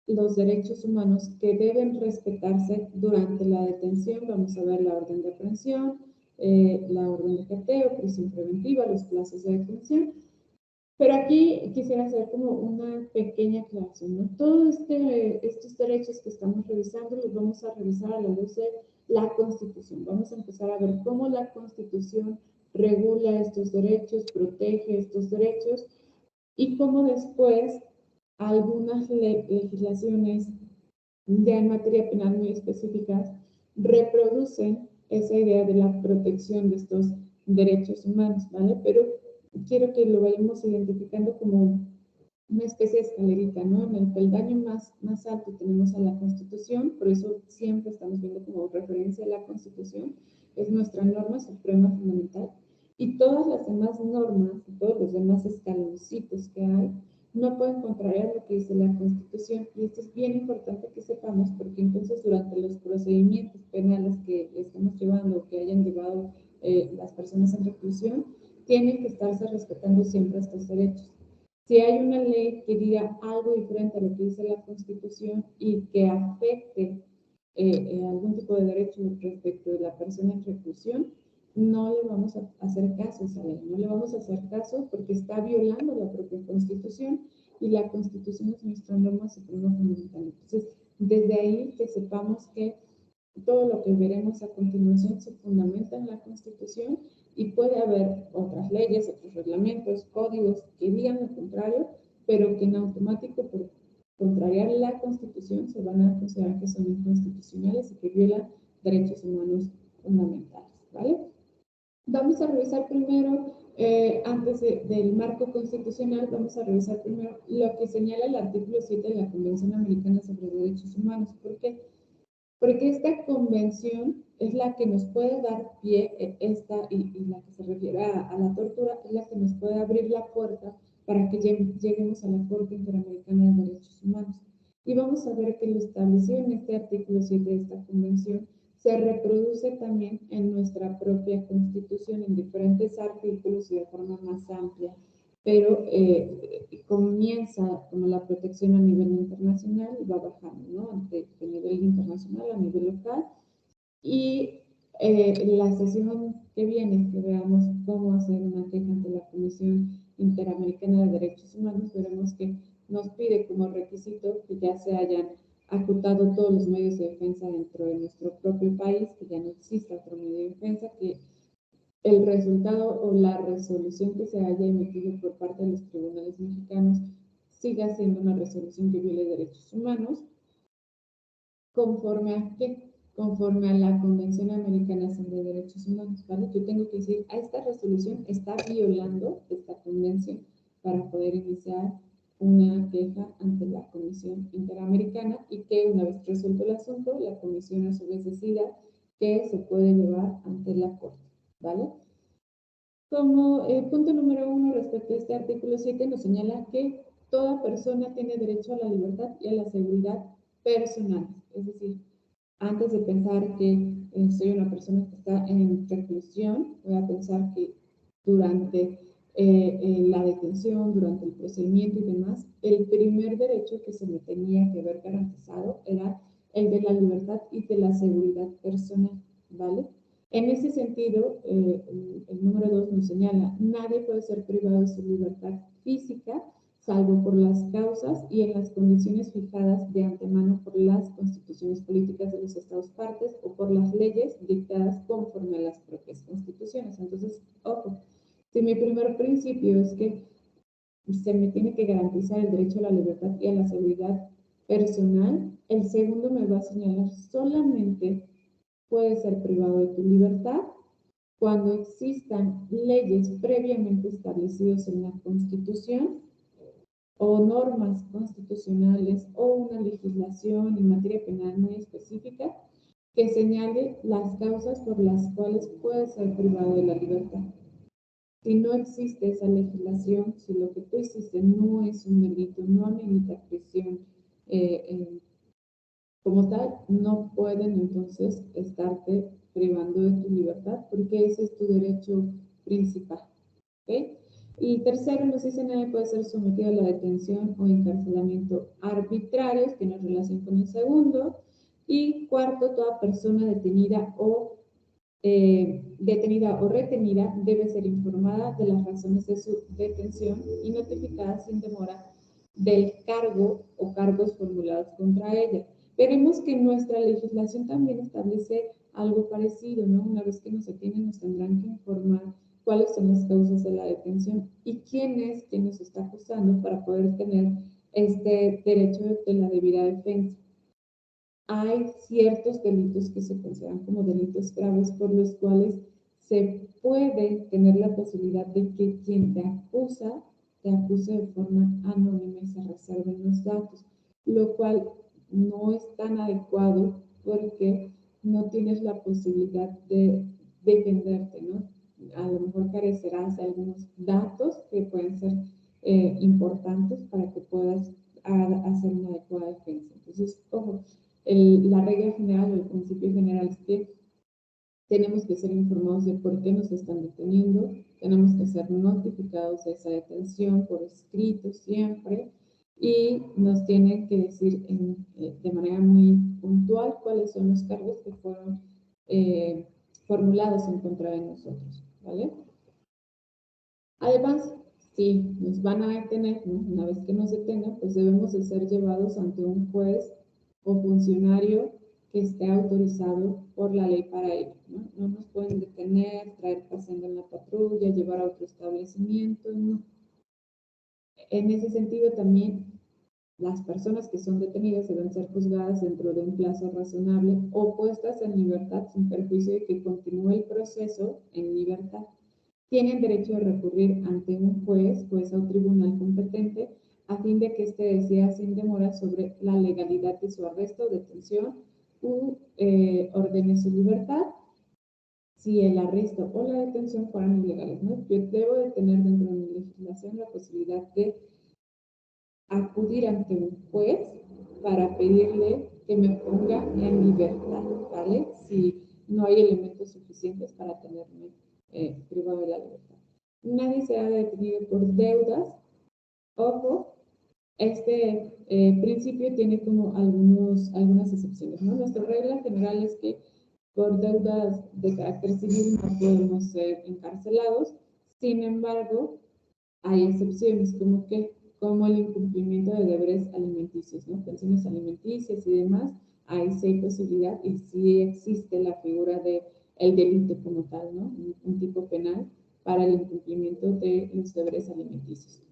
los derechos humanos que deben respetarse durante la detención. Vamos a ver la orden de aprehensión, la orden de cateo, prisión preventiva, los plazos de detención. Pero aquí quisiera hacer como una pequeña aclaración, ¿no? Todos estos derechos que estamos revisando los vamos a revisar a la luz de la Constitución. Vamos a empezar a ver cómo la Constitución regula estos derechos, protege estos derechos y cómo después algunas legislaciones ya en materia penal muy específicas reproducen esa idea de la protección de estos derechos humanos, ¿vale? Pero quiero que lo vayamos identificando como una especie de escalerita, ¿no? En el peldaño más alto tenemos a la Constitución, por eso siempre estamos viendo como referencia a la Constitución, es nuestra norma suprema fundamental, y todas las demás normas, todos los demás escaloncitos que hay, no pueden contrariar lo que dice la Constitución, y esto es bien importante que sepamos, porque entonces durante los procedimientos penales que estamos llevando, que hayan llevado las personas en reclusión, tienen que estarse respetando siempre estos derechos. Si hay una ley que diga algo diferente a lo que dice la Constitución y que afecte algún tipo de derecho respecto de la persona en reclusión, no le vamos a hacer caso a esa ley, no le vamos a hacer caso porque está violando la propia Constitución y la Constitución es nuestra norma suprema fundamental. Entonces, desde ahí que sepamos que todo lo que veremos a continuación se fundamenta en la Constitución y puede haber otras leyes, otros reglamentos, códigos que digan lo contrario, pero que en automático por contrariar la Constitución se van a considerar que son inconstitucionales y que violan derechos humanos fundamentales, ¿vale? Vamos a revisar primero, antes del marco constitucional, vamos a revisar primero lo que señala el artículo 7 de la Convención Americana sobre Derechos Humanos. ¿Por qué? Porque esta convención es la que nos puede dar pie, y la que se refiere a la tortura, es la que nos puede abrir la puerta para que lleguemos a la Corte Interamericana de Derechos Humanos. Y vamos a ver que lo establecido en este artículo 7 de esta convención se reproduce también en nuestra propia Constitución en diferentes artículos y de forma más amplia, pero comienza como la protección a nivel internacional y va bajando, ¿no? De nivel internacional a nivel local. Y la sesión que viene, que veamos cómo hacer una queja ante la Comisión Interamericana de Derechos Humanos, veremos que nos pide como requisito que ya se hayan acotado todos los medios de defensa dentro de nuestro propio país, que ya no exista otro medio de defensa, que el resultado o la resolución que se haya emitido por parte de los tribunales mexicanos siga siendo una resolución que viole derechos humanos ¿conforme a qué? Conforme a la Convención Americana sobre Derechos Humanos, ¿vale? Yo tengo que decir, a esta resolución está violando esta convención para poder iniciar una queja ante la Comisión Interamericana y que una vez resuelto el asunto, la Comisión a su vez decida que se puede llevar ante la Corte, ¿vale? Como punto número 1 respecto a este artículo 7 nos señala que toda persona tiene derecho a la libertad y a la seguridad personal, es decir, antes de pensar que soy una persona que está en reclusión, voy a pensar que durante la detención, durante el procedimiento y demás, el primer derecho que se me tenía que ver garantizado era el de la libertad y de la seguridad personal, ¿vale? En ese sentido, el número 2 nos señala, nadie puede ser privado de su libertad física, salvo por las causas y en las condiciones fijadas de antemano por las constituciones políticas de los estados partes o por las leyes dictadas conforme a las propias constituciones. Entonces, ojo, si mi primer principio es que se me tiene que garantizar el derecho a la libertad y a la seguridad personal, el segundo me va a señalar solamente puede ser privado de tu libertad cuando existan leyes previamente establecidas en la Constitución o normas constitucionales o una legislación en materia penal muy específica que señale las causas por las cuales puede ser privado de la libertad. Si no existe esa legislación, si lo que tú hiciste no es un delito, no amerita prisión como tal, no pueden entonces estarte privando de tu libertad porque ese es tu derecho principal. ¿Okay? Y tercero, nos dice nadie puede ser sometido a la detención o encarcelamiento arbitrarios, tiene relación con el segundo. Y cuarto, toda persona detenida o retenida debe ser informada de las razones de su detención y notificada sin demora del cargo o cargos formulados contra ella. Veremos que nuestra legislación también establece algo parecido, ¿no? Una vez que nos detienen, nos tendrán que informar cuáles son las causas de la detención y quién es quien nos está acusando para poder tener este derecho de la debida defensa. Hay ciertos delitos que se consideran como delitos graves por los cuales se puede tener la posibilidad de que quien te acuse de forma anónima y se reserven los datos, lo cual no es tan adecuado porque no tienes la posibilidad de defenderte, ¿no? A lo mejor carecerás de algunos datos que pueden ser importantes para que puedas hacer una adecuada defensa. Entonces, ojo, la regla general o el principio general es que tenemos que ser informados de por qué nos están deteniendo, tenemos que ser notificados de esa detención por escrito siempre y nos tienen que decir de manera muy puntual cuáles son los cargos que fueron formulados en contra de nosotros, ¿vale? Además, si nos van a detener, ¿no? Una vez que nos detengan, pues debemos de ser llevados ante un juez o funcionario que esté autorizado por la ley para ello, ¿no? No nos pueden detener, traer paseando en la patrulla, llevar a otro establecimiento, no. En ese sentido también las personas que son detenidas deben ser juzgadas dentro de un plazo razonable o puestas en libertad sin perjuicio de que continúe el proceso en libertad. Tienen derecho a recurrir ante un juez o tribunal competente a fin de que éste decida sin demora sobre la legalidad de su arresto, detención u ordene su libertad si el arresto o la detención fueran ilegales, ¿no? Yo debo de tener dentro de mi legislación la posibilidad de acudir ante un juez para pedirle que me ponga en libertad, ¿vale? Si no hay elementos suficientes para tenerme privado de la libertad. Nadie será detenido por deudas. Ojo, este principio tiene como algunas excepciones, ¿no? Nuestra regla general es que por deudas de carácter civil no podemos ser encarcelados. Sin embargo, hay excepciones como el incumplimiento de deberes alimenticios, ¿no? Pensiones alimenticias y demás. Ahí sí hay posibilidad y sí existe la figura de el delito como tal, ¿no? Un tipo penal para el incumplimiento de los deberes alimenticios.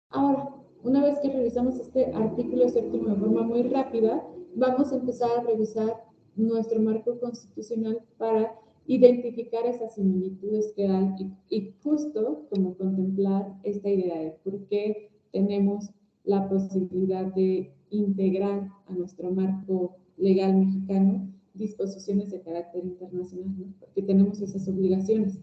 Ahora, una vez que revisamos este artículo séptimo de forma muy rápida, vamos a empezar a revisar nuestro marco constitucional para identificar esas similitudes que hay y justo como contemplar esta idea de por qué tenemos la posibilidad de integrar a nuestro marco legal mexicano disposiciones de carácter internacional, ¿no? Porque tenemos esas obligaciones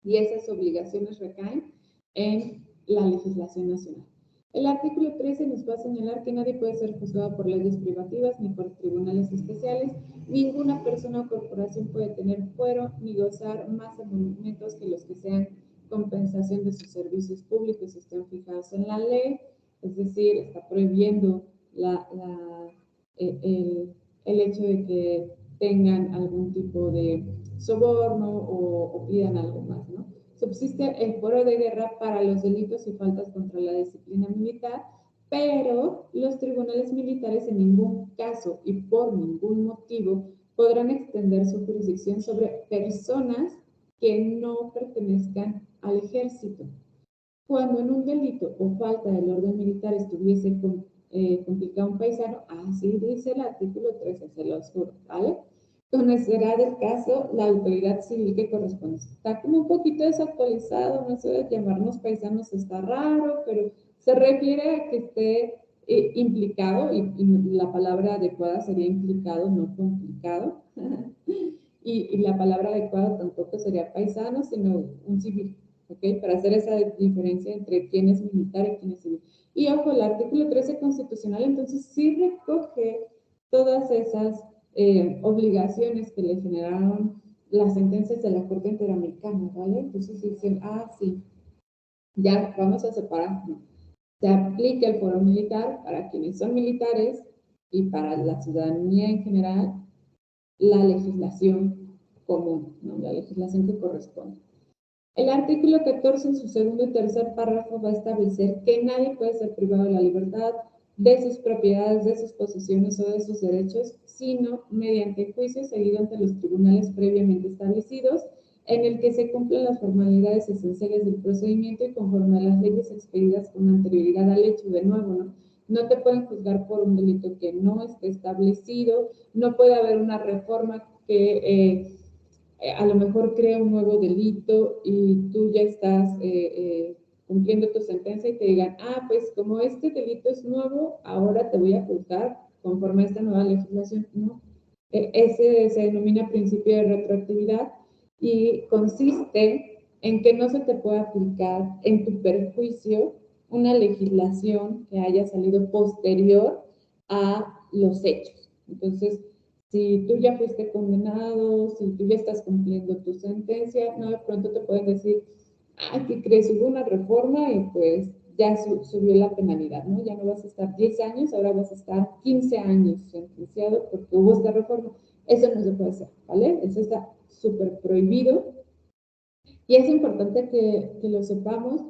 y esas obligaciones recaen en la legislación nacional. El artículo 13 nos va a señalar que nadie puede ser juzgado por leyes privativas ni por tribunales especiales. Ninguna persona o corporación puede tener fuero ni gozar más emolumentos que los que sean compensación de sus servicios públicos estén fijados en la ley. Es decir, está prohibiendo el hecho de que tengan algún tipo de soborno o pidan algo más, ¿no? Subsiste el fuero de guerra para los delitos y faltas contra la disciplina militar, pero los tribunales militares en ningún caso y por ningún motivo podrán extender su jurisdicción sobre personas que no pertenezcan al ejército. Cuando en un delito o falta del orden militar estuviese complicado un paisano, así dice el artículo 13, se los juro, ¿vale? Conocerá del caso la autoridad civil que corresponde. Está como un poquito desactualizado, no sé, llamarnos paisanos está raro, pero se refiere a que esté implicado, y la palabra adecuada sería implicado, no complicado, y la palabra adecuada tampoco sería paisano, sino un civil, ¿ok? Para hacer esa diferencia entre quién es militar y quién es civil. Y ojo, el artículo 13 constitucional entonces sí recoge todas esas obligaciones que le generaron las sentencias de la Corte Interamericana, ¿vale? Entonces dicen, sí, ya vamos a separar, ¿no? Se aplica el fuero militar para quienes son militares y para la ciudadanía en general la legislación común, ¿no? La legislación que corresponde. El artículo 14 en su segundo y tercer párrafo va a establecer que nadie puede ser privado de la libertad, de sus propiedades, de sus posesiones o de sus derechos, sino mediante juicio seguido ante los tribunales previamente establecidos, en el que se cumplen las formalidades esenciales del procedimiento y conforme a las leyes expedidas con anterioridad al hecho. De nuevo, ¿no? No te pueden juzgar por un delito que no esté establecido, no puede haber una reforma que a lo mejor crea un nuevo delito y tú ya estás cumpliendo tu sentencia y te digan, pues como este delito es nuevo, ahora te voy a juzgar conforme a esta nueva legislación. No, ese se denomina principio de retroactividad y consiste en que no se te puede aplicar en tu perjuicio una legislación que haya salido posterior a los hechos. Entonces, si tú ya fuiste condenado, si tú ya estás cumpliendo tu sentencia, no de pronto te pueden decir, ¿qué crees? Hubo una reforma y pues ya subió la penalidad, ¿no? Ya no vas a estar 10 años, ahora vas a estar 15 años sentenciado porque hubo esta reforma. Eso no se puede hacer, ¿vale? Eso está súper prohibido y es importante que lo sepamos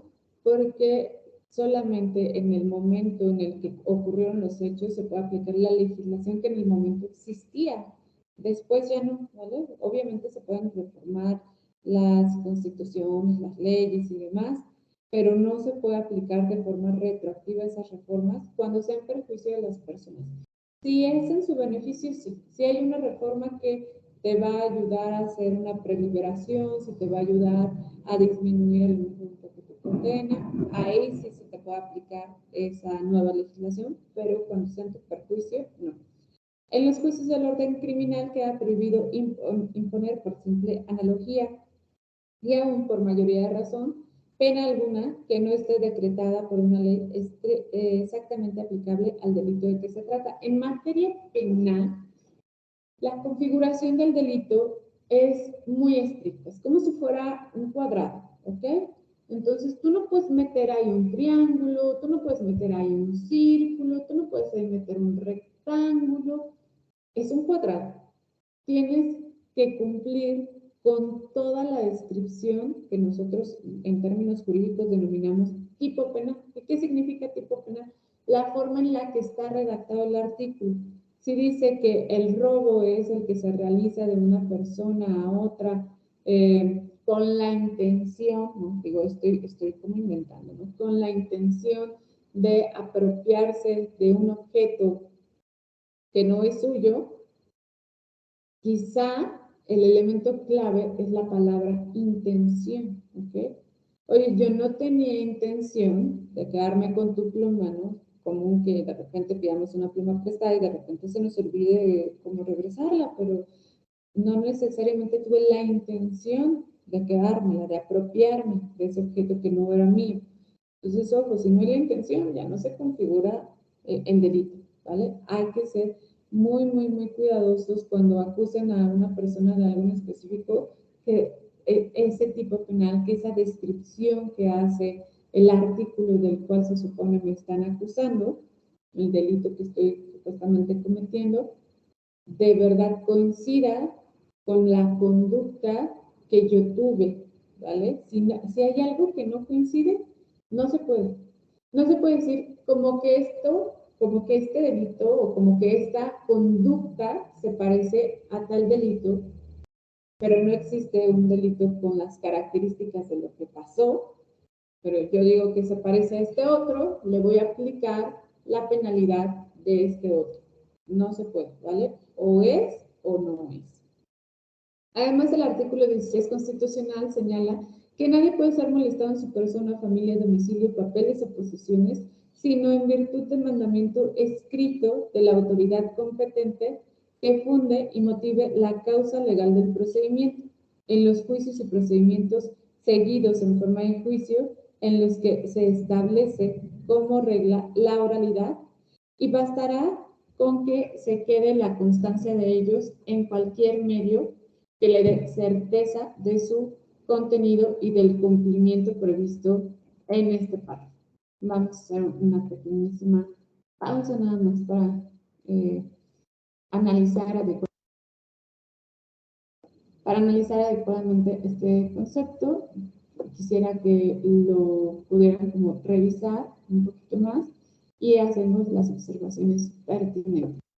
porque solamente en el momento en el que ocurrieron los hechos se puede aplicar la legislación que en el momento existía. Después ya no, ¿vale? Obviamente se pueden reformar las constituciones, las leyes y demás, pero no se puede aplicar de forma retroactiva esas reformas cuando sea en perjuicio de las personas. Si es en su beneficio, sí. Si hay una reforma que te va a ayudar a hacer una preliberación, si te va a ayudar a disminuir el monto que te condena, ahí sí se te puede aplicar esa nueva legislación, pero cuando sea en tu perjuicio, no. En los juicios del orden criminal queda prohibido imponer por simple analogía y aún por mayoría de razón, pena alguna que no esté decretada por una ley exactamente aplicable al delito de que se trata. En materia penal, la configuración del delito es muy estricta, es como si fuera un cuadrado, ¿ok? Entonces tú no puedes meter ahí un triángulo, tú no puedes meter ahí un círculo, tú no puedes ahí meter un rectángulo, es un cuadrado. Tienes que cumplir con toda la descripción que nosotros en términos jurídicos denominamos tipo penal. ¿Y qué significa tipo penal? La forma en la que está redactado el artículo. Si dice que el robo es el que se realiza de una persona a otra con la intención, ¿no? Digo, estoy como inventando, ¿no? Con la intención de apropiarse de un objeto que no es suyo, quizá el elemento clave es la palabra intención, ¿ok? Oye, yo no tenía intención de quedarme con tu pluma, ¿no? Común que de repente pidamos una pluma prestada y de repente se nos olvide cómo regresarla, pero no necesariamente tuve la intención de quedármela, de apropiarme de ese objeto que no era mío. Entonces, ojo, si no hay la intención, ya no se configura en delito, ¿vale? Hay que ser muy, muy, muy cuidadosos cuando acusen a una persona de algo en específico, que ese tipo penal, que esa descripción que hace el artículo del cual se supone me están acusando, el delito que estoy supuestamente cometiendo, de verdad coincida con la conducta que yo tuve, ¿vale? Si hay algo que no coincide, no se puede. No se puede decir como que esto, como que este delito o como que esta conducta se parece a tal delito, pero no existe un delito con las características de lo que pasó, pero yo digo que se parece a este otro, le voy a aplicar la penalidad de este otro. No se puede, ¿vale? O es o no es. Además, el artículo 16 constitucional señala que nadie puede ser molestado en su persona, familia, domicilio, papeles o posesiones, sino en virtud del mandamiento escrito de la autoridad competente que funde y motive la causa legal del procedimiento. En los juicios y procedimientos seguidos en forma de juicio, en los que se establece como regla la oralidad, y bastará con que se quede la constancia de ellos en cualquier medio que le dé certeza de su contenido y del cumplimiento previsto en este párrafo. Vamos a hacer una pequeñísima pausa nada más eh, analizar analizar adecuadamente este concepto. Quisiera que lo pudieran como revisar un poquito más y hacemos las observaciones pertinentes.